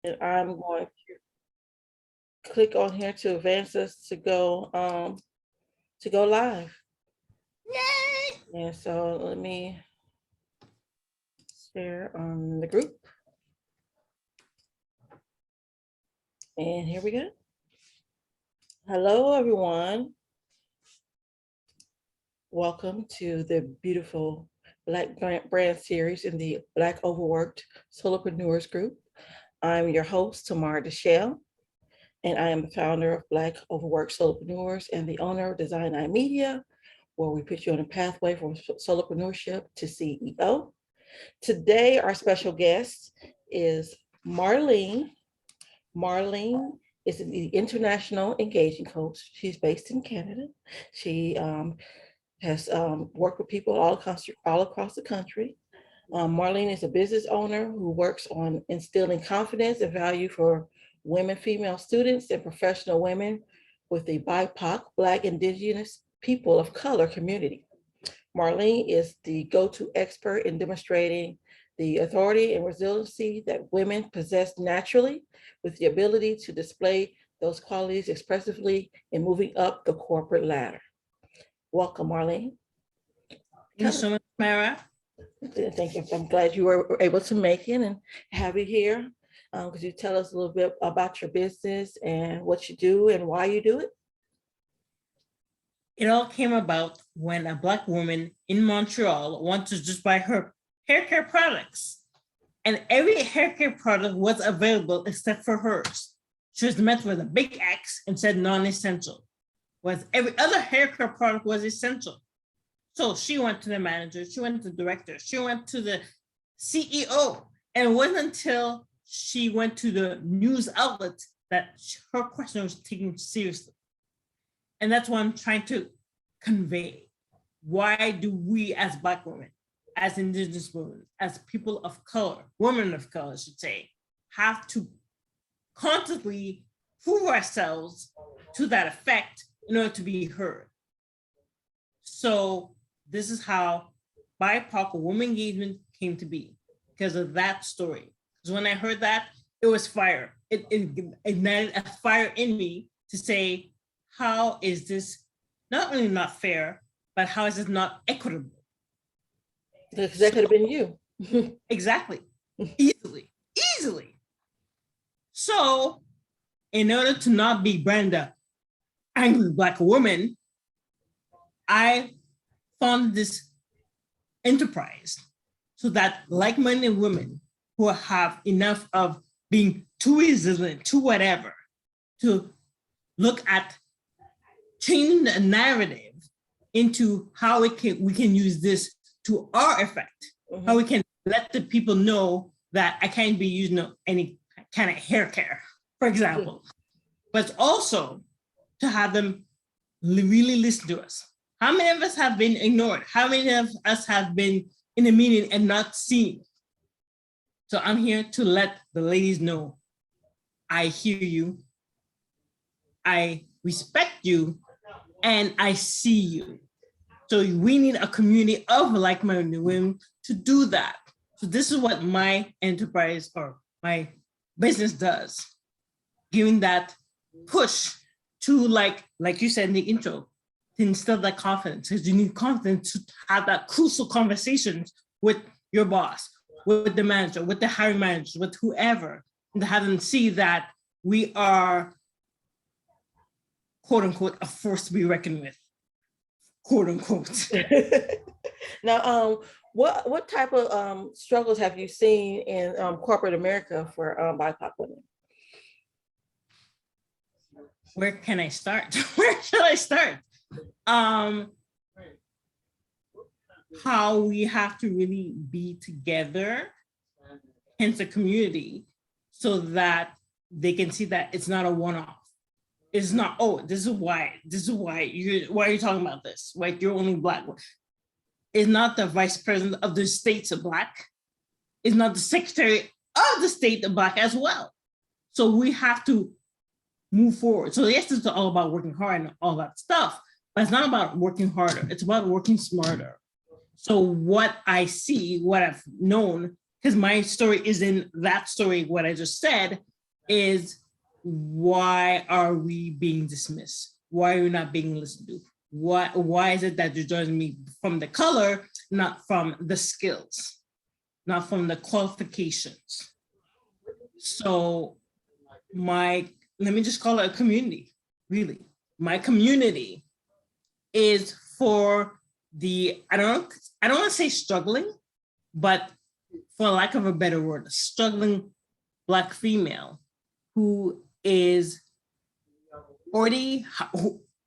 And I'm going to click on here to advance us to go live. Yay! And so let me share on the group. And here we go. Hello, everyone. Welcome to the beautiful Black brand series in the Black Overworked Solopreneurs Group. I'm your host, Tamara Deshelle, and I am the founder of Black Overworked Solopreneurs and the owner of Design Eye Media, where we put you on a pathway from solopreneurship to CEO. Today, our special guest is Marleen. Marleen is the international engaging coach. She's based in Canada. She has worked with people all across the country. Marleen is a business owner who works on instilling confidence and value for women, female students, and professional women with the BIPOC, Black, Indigenous, people of color community. Marleen is the go-to expert in demonstrating the authority and resiliency that women possess naturally, with the ability to display those qualities expressively in moving up the corporate ladder. Welcome, Marleen. Thank you so much, Mara. Thank you. I'm glad you were able to make it and have you here. Could you tell us a little bit about your business and what you do and why you do it? It all came about when a Black woman in Montreal wanted to just buy her hair care products. And every hair care product was available except for hers. She was met with a big X and said non-essential, whereas every other hair care product was essential. So she went to the manager, she went to the director, she went to the CEO, and it wasn't until she went to the news outlet that her question was taken seriously. And that's what I'm trying to convey. Why do we as Black women, as Indigenous women, as people of color, women of color, I should say, have to constantly prove ourselves to that effect in order to be heard? So this is how BIPOC women engagement came to be, because of that story. Because when I heard that, it was fire. It ignited a fire in me to say, how is this not only not fair, but how is this not equitable? Because that could have been you. Exactly. Easily. So in order to not be branded angry Black woman, I founded this enterprise so that like-minded women who have enough of being too resilient, too whatever, to look at changing the narrative into how we can use this to our effect, how we can let the people know that I can't be using any kind of hair care, for example, but also to have them really listen to us. How many of us have been ignored? How many of us have been in a meeting and not seen? So I'm here to let the ladies know, I hear you, I respect you, and I see you. So we need a community of like-minded women to do that. So this is what my enterprise or my business does, giving that push to, like you said in the intro, to instill that confidence, because you need confidence to have that crucial conversations with your boss, with the manager, with the hiring manager, with whoever, and to have them see that we are, quote unquote, a force to be reckoned with, quote unquote. Now, what type of struggles have you seen in corporate America for BIPOC women? Where can I start? Where should I start? How we have to really be together, hence a community, so that they can see that it's not a one-off. It's not, oh, this is why why are you talking about this? Right? You're only Black. It's not the vice president of the state's Black. It's not the secretary of the state Black as well. So we have to move forward. So yes, it's all about working hard and all that stuff, but it's not about working harder. It's about working smarter. So what I see, what I've known, because my story is in that story, what I just said, is, why are we being dismissed? Why are we not being listened to? Why is it that you're judging me from the color, not from the skills, not from the qualifications? So let me just call it a community, really. My community is for the, I don't want to say struggling, but for lack of a better word, a struggling Black female who is already,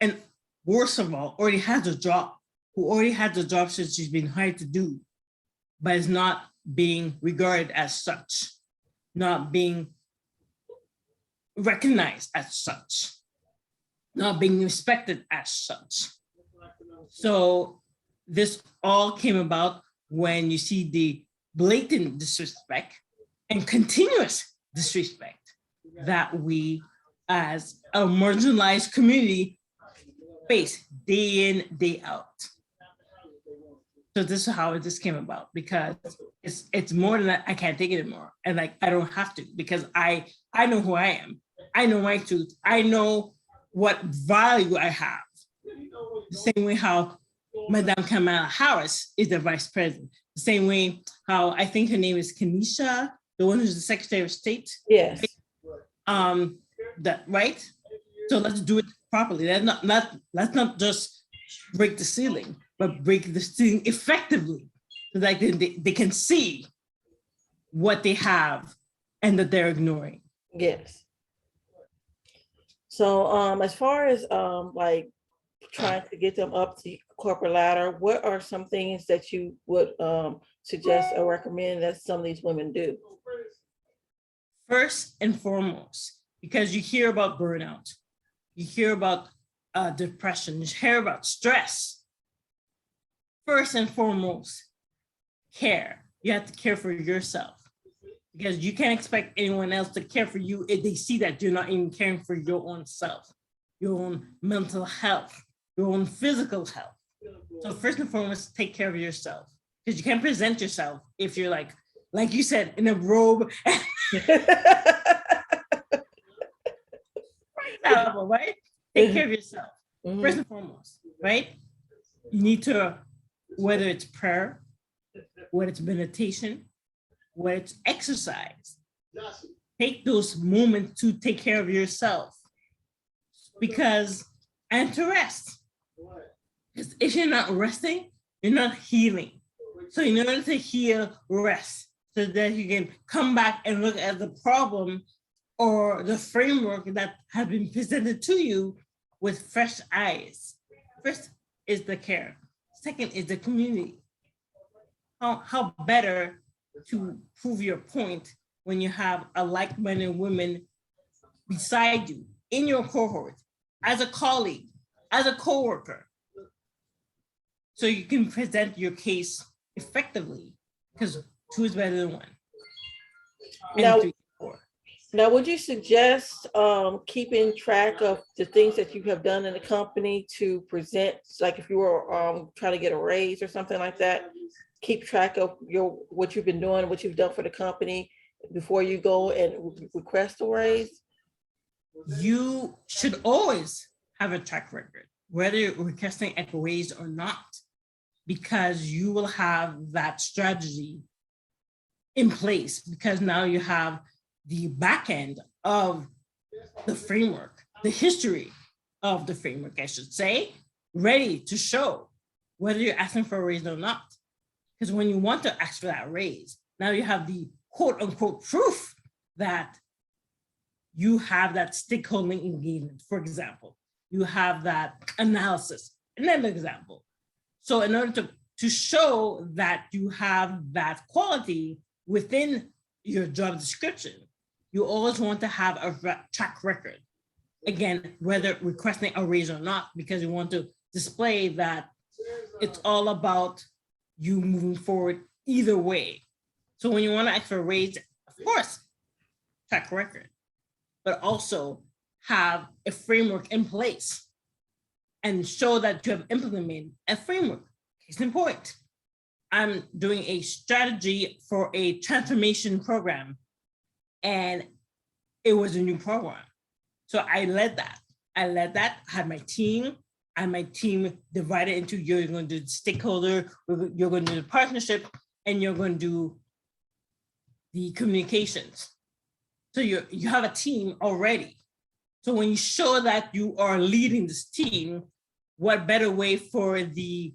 and worst of all, already has a job, who already has a job that she's been hired to do, but is not being regarded as such, not being recognized as such, not being respected as such. So this all came about when you see the blatant disrespect and continuous disrespect that we as a marginalized community face day in, day out. So this is how this came about, because it's more than that. I can't take it anymore. And like, I don't have to, because I know who I am. I know my truth. I know what value I have. The same way how Madame Kamala Harris is the vice president. The same way how I think her name is Kenisha, the one who's the Secretary of State. Yes. That right. So let's do it properly. Let's not just break the ceiling, but break the ceiling effectively, so that they can see what they have and that they're ignoring. Yes. So as far as like trying to get them up the corporate ladder, what are some things that you would suggest or recommend that some of these women do? First and foremost, because you hear about burnout, you hear about depression, you hear about stress. First and foremost, care. You have to care for yourself, because you can't expect anyone else to care for you if they see that you're not even caring for your own self, your own mental health, your own physical health. So first and foremost, take care of yourself, because you can't present yourself if you're like you said, in a robe. Right? Take care of yourself. Mm-hmm. First and foremost, right? You need to, whether it's prayer, whether it's meditation, whether it's exercise, take those moments to take care of yourself, and to rest. Because if you're not resting, you're not healing. So in order to heal, rest, so that you can come back and look at the problem or the framework that has been presented to you with fresh eyes. First is the care. Second is the community. How better to prove your point when you have a like-minded woman beside you, in your cohort, as a colleague, as a coworker, so you can present your case effectively, because two is better than one. Now, would you suggest keeping track of the things that you have done in the company to present, like if you were trying to get a raise or something like that, keep track of what you've been doing, what you've done for the company before you go and request a raise? You should always have a track record, whether you're requesting a raise or not, because you will have that strategy in place, because now you have the back end of the framework, the history of the framework, I should say, ready to show whether you're asking for a raise or not. Because when you want to ask for that raise, now you have the quote unquote proof that you have that stakeholder engagement, for example. You have that analysis, another example. So in order to show that you have that quality within your job description, you always want to have a track record. Again, whether requesting a raise or not, because you want to display that it's all about you moving forward either way. So when you want to ask for a raise, of course, track record, but also have a framework in place and show that you have implemented a framework. Case in point, I'm doing a strategy for a transformation program, and it was a new program. So I led that. Had my team, and my team divided into, you're going to do stakeholder, you're going to do the partnership, and you're going to do the communications. So you have a team already. So when you show that you are leading this team, what better way for the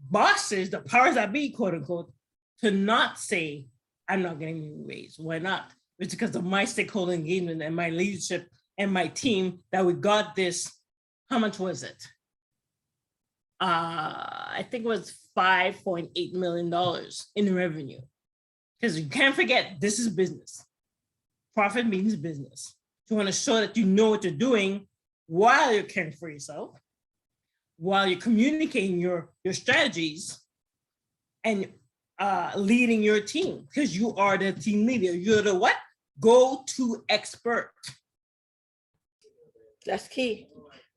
bosses, the powers that be, quote unquote, to not say, I'm not getting a raise. Why not? It's because of my stakeholder engagement and my leadership and my team that we got this. How much was it? I think it was $5.8 million in revenue. Because you can't forget, this is business. Profit means business. You want to show that you know what you're doing while you're caring for yourself, while you're communicating your strategies and leading your team, because you are the team leader. You're the what? Go-to expert. That's key.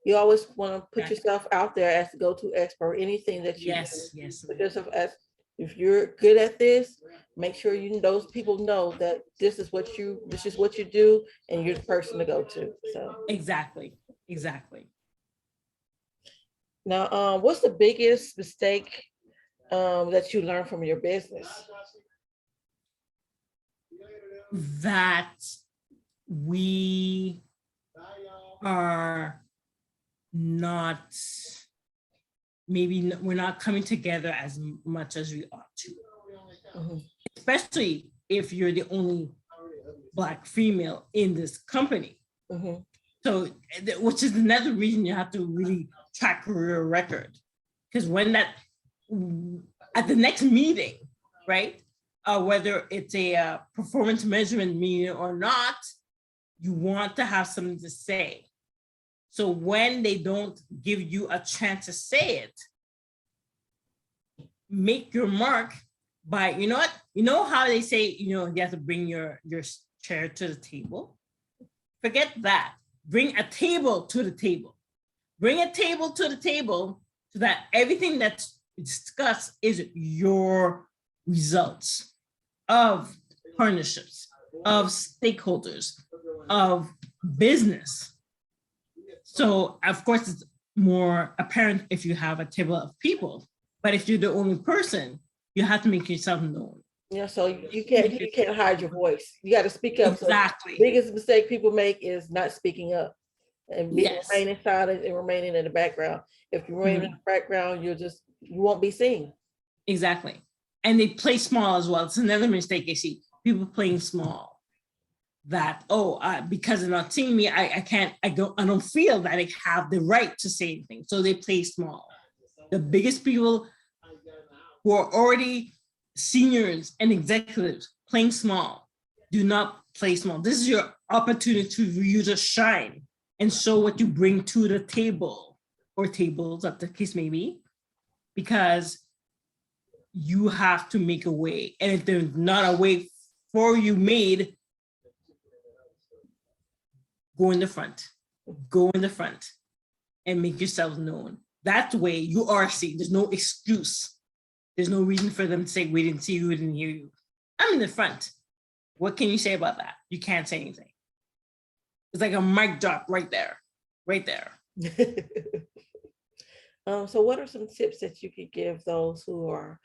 You always want to put yourself out there as the go-to expert. Anything that you do, put yourself as, if you're good at this, make sure those people know that this is what you do, and you're the person to go to. So exactly. Now, what's the biggest mistake that you learned from your business? That we are not, we're not coming together as much as we ought to. Mm-hmm. Especially if you're the only Black female in this company. Mm-hmm. So, which is another reason you have to really track your record. Because when at the next meeting, right, whether it's a performance measurement meeting or not, you want to have something to say. So when they don't give you a chance to say it, make your mark by, you know what? You know how they say, you have to bring your chair to the table? Forget that. Bring a table to the table. Bring a table to the table so that everything that's discussed is your results of partnerships, of stakeholders, of business. So of course it's more apparent if you have a table of people, but if you're the only person, you have to make yourself known. Yeah, so you can't hide your voice. You got to speak up. Exactly. So the biggest mistake people make is not speaking up and remaining silent and remaining in the background. If you remain in the background, you won't be seen. Exactly. And they play small as well. It's another mistake I see. People playing small. That, because they're not seeing me, I don't feel that I have the right to say anything. So they play small. The biggest people who are already seniors and executives playing small, do not play small. This is your opportunity for you to shine and show what you bring to the table, or tables, as the case may be, because you have to make a way. And if there's not a way for you made, go in the front and make yourself known. That way you are seen. There's no excuse. There's no reason for them to say, we didn't see you, we didn't hear you. I'm in the front. What can you say about that? You can't say anything. It's like a mic drop right there. So what are some tips that you could give those who are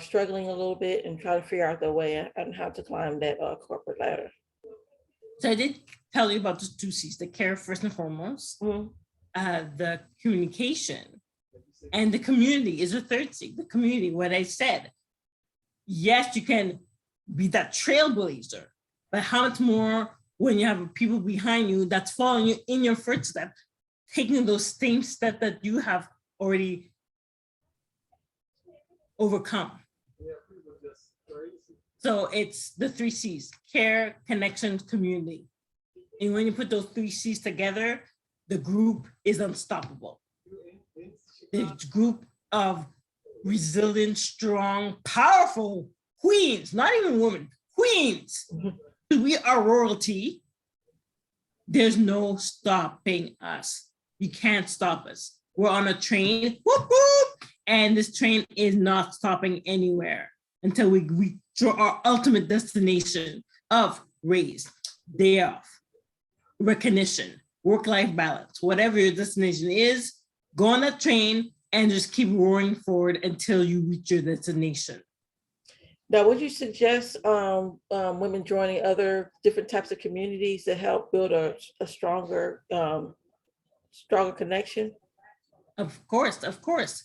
struggling a little bit and try to figure out their way on how to climb that corporate ladder? So I did tell you about the 2 C's, the care first and foremost, the communication, and the community is the 3rd C, the community. What I said, yes, you can be that trailblazer, but how much more when you have people behind you that's following you in your footsteps, taking those same steps that you have already overcome. So it's the 3 C's, care, connection, community. And when you put those 3 C's together, the group is unstoppable. The group of resilient, strong, powerful queens, not even women, queens. We are royalty. There's no stopping us. You can't stop us. We're on a train, whoop, whoop, and this train is not stopping anywhere until we reach our ultimate destination of raise, day off, recognition, work-life balance, whatever your destination is, go on that train and just keep roaring forward until you reach your destination. Now, would you suggest women joining other different types of communities to help build a stronger, stronger connection? Of course, of course.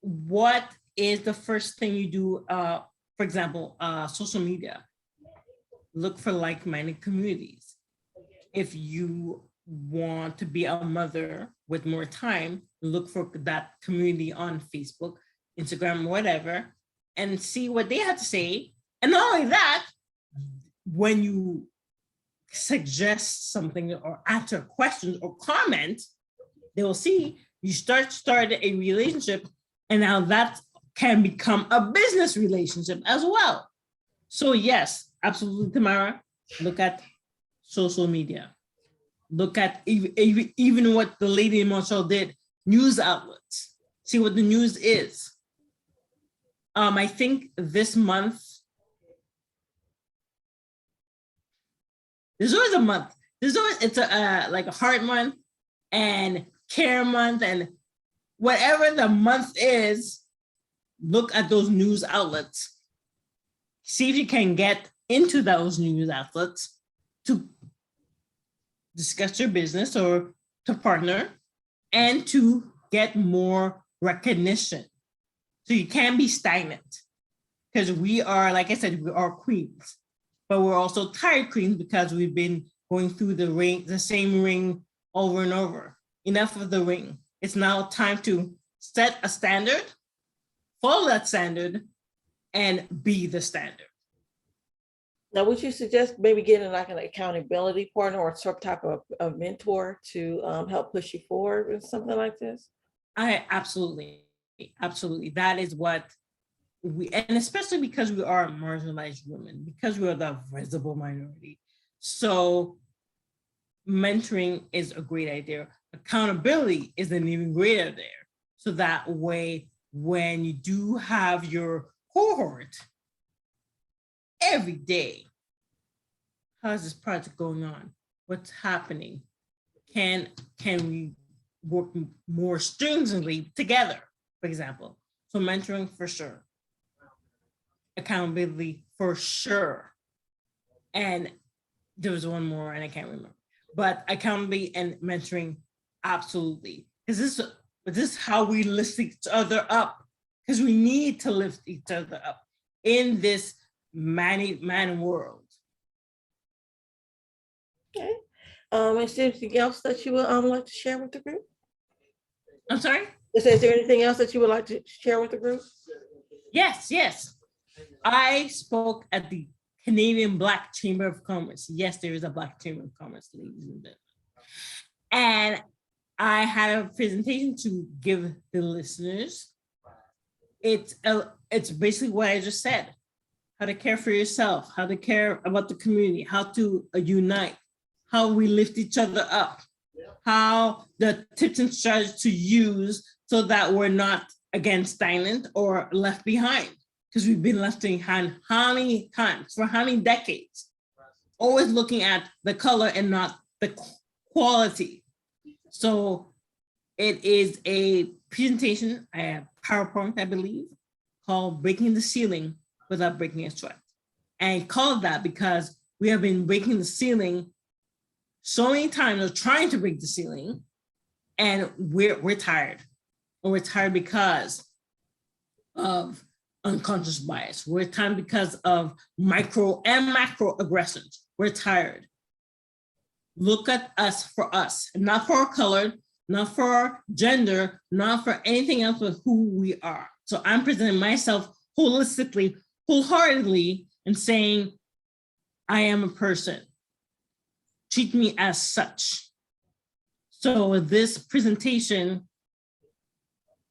What is the first thing you do? For example, social media. Look for like-minded communities. If you want to be a mother with more time, look for that community on Facebook, Instagram, whatever, and see what they have to say. And not only that, when you suggest something or answer questions or comment, they will see you started a relationship, and now that can become a business relationship as well. So yes, absolutely, Tamara, look at social media. Look at even what the lady in Montreal did, news outlets. See what the news is. I think this month, there's always a month. It's like a heart month and care month, and whatever the month is, look at those news outlets. See if you can get into those news outlets to discuss your business or to partner and to get more recognition. So you can't be stagnant, because we are, like I said, we are queens, but we're also tired queens because we've been going through the same ring over and over. Enough of the ring. It's now time to set a standard, follow that standard, and be the standard. Now, would you suggest maybe getting like an accountability partner or some type of mentor to help push you forward with something like this? I absolutely. That is what and especially because we are marginalized women, because we are the visible minority. So mentoring is a great idea. Accountability is an even greater there. So that way, when you do have your cohort every day, how's this project going on? What's happening? Can we work more stringently together, for example? So mentoring for sure. Accountability for sure. And there was one more and I can't remember, but accountability and mentoring, absolutely. Because this is how we lift each other up, because we need to lift each other up in this man world. Okay. Is there anything else that you would like to share with the group? I'm sorry? Is there anything else that you would like to share with the group? Yes. I spoke at the Canadian Black Chamber of Commerce. Yes, there is a Black Chamber of Commerce, ladies and gentlemen. And I had a presentation to give the listeners. It's basically what I just said: how to care for yourself, how to care about the community, how to unite, how we lift each other up, how the tips and strategies to use so that we're not, again, stagnant or left behind, because we've been left behind how many times, for how many decades, always looking at the color and not the quality. So it is a presentation, a PowerPoint, I believe, called Breaking the Ceiling Without Breaking a Sweat. And I call it that because we have been breaking the ceiling so many times, or trying to break the ceiling, and we're tired. And we're tired because of unconscious bias. We're tired because of micro and macro aggressions. We're tired. Look at us for us, not for our color, not for our gender, not for anything else but who we are. So I'm presenting myself holistically, wholeheartedly, and saying, I am a person. Treat me as such. So this presentation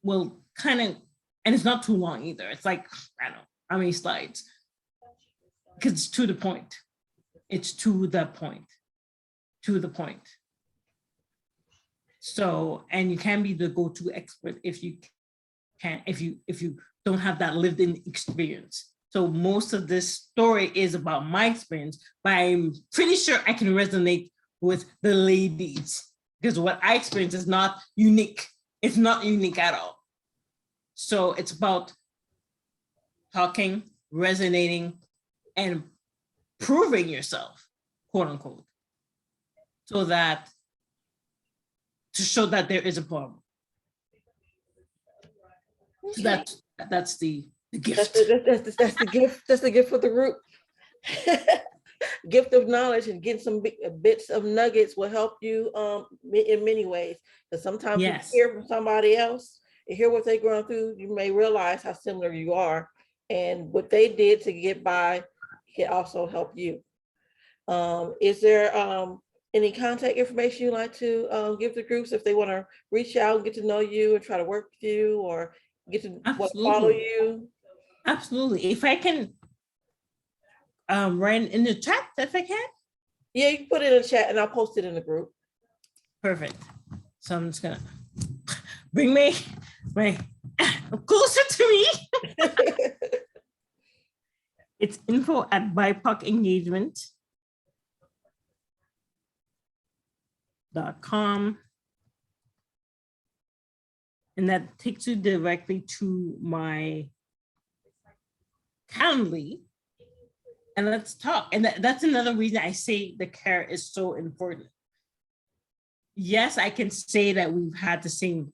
will kind of, and it's not too long either. It's like, I don't know how many slides, because it's to the point. It's to the point. To the point. So, and you can be the go-to expert if you can, if you don't have that lived-in experience. So most of this story is about my experience, but I'm pretty sure I can resonate with the ladies, because what I experience is not unique. It's not unique at all. So it's about talking, resonating, and proving yourself, quote unquote, so that to show that there is a problem. So that's the gift. That's the gift. That's the gift for the group. Gift of knowledge, and getting some bits of nuggets will help you in many ways. Because sometimes you hear from somebody else and hear what they're going through, you may realize how similar you are, and what they did to get by can also help you. Is there any contact information you'd like to give the groups if they want to reach out and get to know you and try to work with you, or get to follow you? Absolutely. If I can write in the chat, if I can. Yeah, you can put it in the chat and I'll post it in the group. Perfect. So I'm just gonna bring me closer to me. It's info@BIPOCengagement.com. And that takes you directly to my Calendly. And let's talk. And that's another reason I say the care is so important. Yes, I can say that we've had the same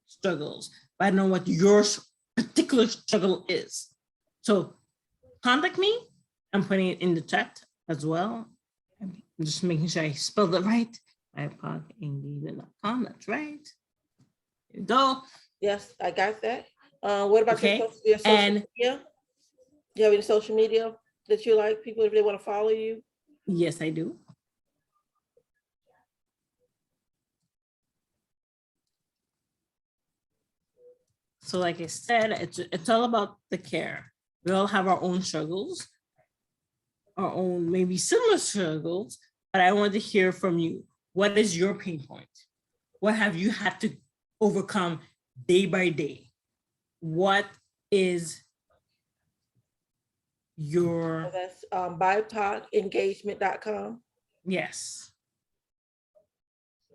struggles, but I know what your particular struggle is. So contact me. I'm putting it in the chat as well. I'm just making sure I spelled it right. BIPOCengagement.com. That's right. Here we go. Yes, I got that. What about your social media? Do you have any social media that you like people if they want to follow you? Yes, I do. So like I said, it's all about the care. We all have our own struggles, our own maybe similar struggles, but I want to hear from you. What is your pain point? What have you had to overcome day by day? What is your... That's BIPOCengagement.com. Yes.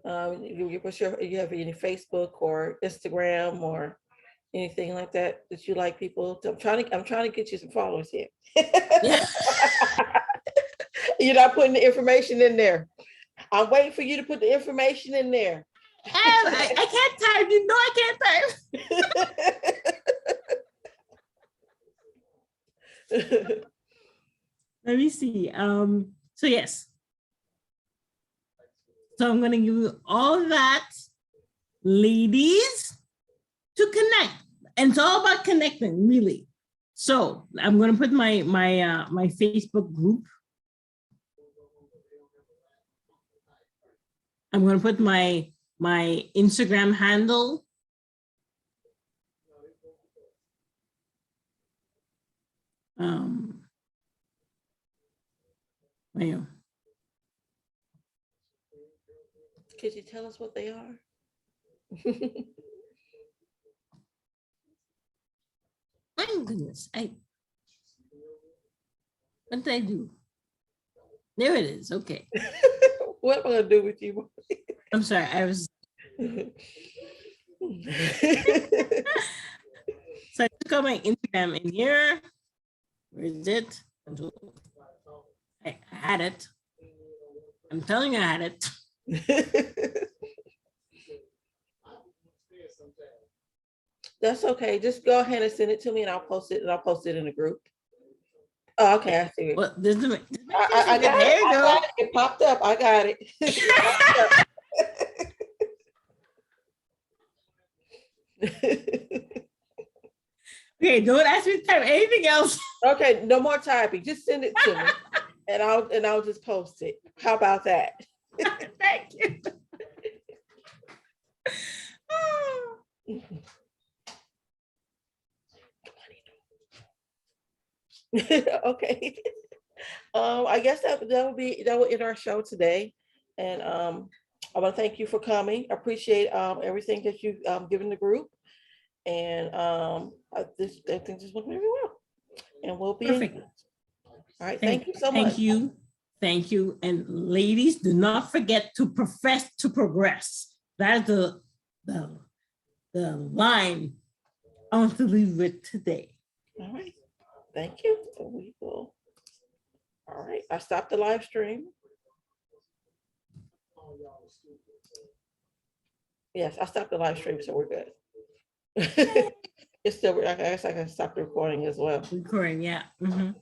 You have any Facebook or Instagram or anything like that you like people to? I'm trying to get you some followers here. Yeah. You're not putting the information in there. I'm waiting for you to put the information in there. I can't type. You know I can't type. Let me see. So yes. So I'm gonna give you all that, ladies, to connect. And it's all about connecting, really. So I'm gonna put my Facebook group. I'm gonna put my Instagram handle. Could you tell us what they are? My goodness, what did I do? There it is. Okay. What am I gonna do with you? I'm sorry, I was. So I took out my Instagram in here. Where is it? I had it. I'm telling you I had it. That's okay. Just go ahead and send it to me and I'll post it in the group. Oh, okay, I see it. Well, I got it. You go. It popped up. I got it. Okay, don't ask me to type anything else. Okay, no more typing. Just send it to me, and I'll just post it. How about that? Thank you. Okay. I guess that will end our show today, and I want to thank you for coming. I appreciate everything that you've given the group, and I think this went very well, and we'll be perfect. All right, thank you so much. Thank you. Thank you. And ladies, do not forget to profess to progress. That's the line I want to leave with today. All right. Thank you. So we will. All right. I stopped the live stream. Yes, I stopped the live stream, so we're good. It's still, I guess I can stop the recording as well. Recording, yeah. Mhm.